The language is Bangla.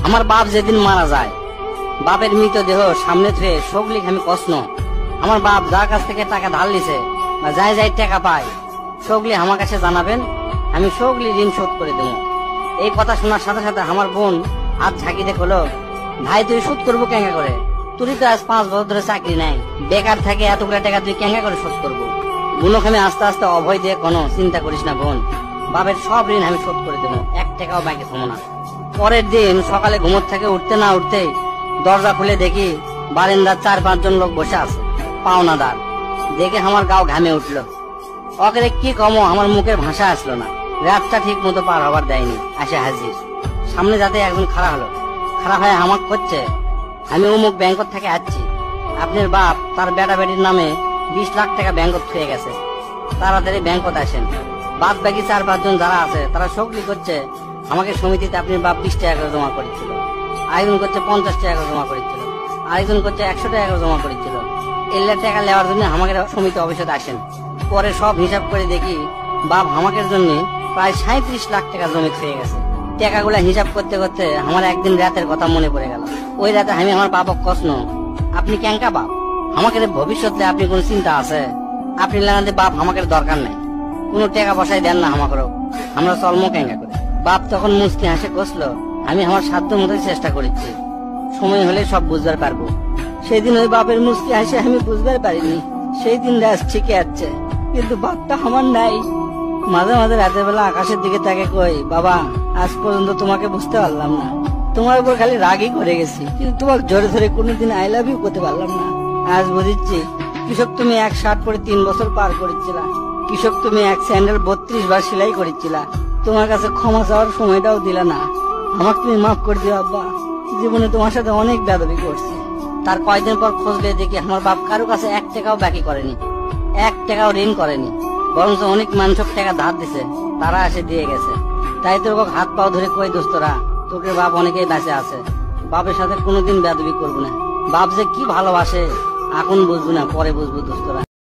আমার বাপ যেদিন মারা যায়, বাপের মৃতদেহ সামনে থুয়ে সগলিক আমি কষ্ণ। আমার বাপ যার কাছ থেকে টাকা ধার লিছে বা যাই যাই টাকা পায়, সগলি আমার কাছে জানাবেন, আমি সগলি ঋণ শোধ করে দেবো। এই কথা শোনার সাথে সাথে আমার বোন হাত ঝাঁকি দেখলো, ভাই তুই শোধ করবো কেঙ্গা করে? তুই তো আজ 5 বছর ধরে চাকরি নাই, বেকার থাকে এতগুলা টাকা তুই কেঙ্গা করে শোধ করবো? বোনকে আমি আস্তে আস্তে অভয় দিয়ে, কোনো চিন্তা করিস না বোন, বাপের সব ঋণ আমি শোধ করে দেবো, 1 টাকাও ব্যাংকে থমো না। পরের দিন সকালে ঘুমোর থেকে উঠতে না উঠতেই দরজা খুলে দেখি বারান্দার 4-5 জন লোক বসে আছে, পাওনাদার। দেখে আমার গাও ঘামে উঠলো। অকেরে কি কমো, আমার মুখের ভাষা আসলো না। রাতটা ঠিক মতো পার হবার দেয়নি, আসে হাজির। সামনে যাতে একজন খাড়া হলো, খাড়া হয়ে আমাকে করছে, আমি অমুক ব্যাংক থেকে আসছি, আপনার বাপ তার বেটা বেটির নামে 20 লাখ টাকা ব্যাংকত থুয়ে গেছে, তাড়াতাড়ি ব্যাংকত আসেন। বাদ বাকি 4-5 জন যারা আছে তারা সকলি করছে আমাকে সমিতিতে আপনার বাপ 20 টাকা করে জমা করেছিল, আরেকজন করছে 50 টাকা করে জমা করেছিল, আরেকজন করছে 100 টাকা করে জমা করেছিল। এল্লা টাকা নেওয়ার জন্য আমাকে সমিতি অফিসে আসেন। পরে সব হিসাব করে দেখি বাপ আমাকের জন্য প্রায় 37 লাখ টাকা জমি খেয়ে গেছে। টাকাগুলা হিসাব করতে করতে আমার একদিন রাতের কথা মনে পড়ে গেল। ওই রাতে আমি আমার বাপক কষ্ণ, আপনি ক্যাঙ্কা বাপ, আমাকে ভবিষ্যতে আপনি কোন চিন্তা আছে? আপনি লাগাতে বাপ আমাকে দরকার নাই, কোন টাকা পয়সায় দেন না আমাকেও, আমরা চলমো ক্যাঙ্কা করে। বাপ তখন মুস্তি হাসে কষলো, আমি আমার সাধ্য মতোই চেষ্টা করেছি, সময় হলে সব বুঝবার পারবো। সেই দিন ওই বাপের মুস্তি হাসে আমি বুঝবার পারিনি। সেই দিন রাত ঠিকই আছে, কিন্তু বাপটা আমার নাই। মাঝে মাঝে রাতের বেলা আকাশের দিকে তাকে কই, বাবা আজ পর্যন্ত তোমাকে বুঝতে পারলাম না, তোমার উপর খালি রাগই করে গেছি, কিন্তু তোমাকে জোরে ধরে কোনোদিন আই লাভ ইউ করতে পারলাম না। আজ বুঝিচ্ছি, কৃষক তুমি 1 শার্ট পরে 3 বছর পার করেছিলা, কৃষক তুমি 1 স্যান্ডেল 32 বার সেলাই করেছিলা, তোমার কাছে ক্ষমা চাওয়ার সময়টাও দিলা না। আমাকে তুমি মাফ করে দিও আব্বা, জীবনে তোমার সাথে অনেক বেয়াদবি করছি। তার কয়েকদিন পর খোঁজলে দেখি আমার বাপ কারো কাছে 1 টাকাও বাকি করেনি, 1 টাকাও ঋণ করেনি, বরঞ্চ অনেক মানুষক টাকা ধার দিছে, তারা এসে দিয়ে গেছে। তাই তোর হাত পাও ধরে কই, দোস্তরা তোকে বাপ অনেকেই বেঁচে আছে, বাপের সাথে কোনোদিন বেয়াদবি করবো না। বাপ যে কি ভালোবাসে এখন বুঝবো না, পরে বুঝবো দোস্তরা।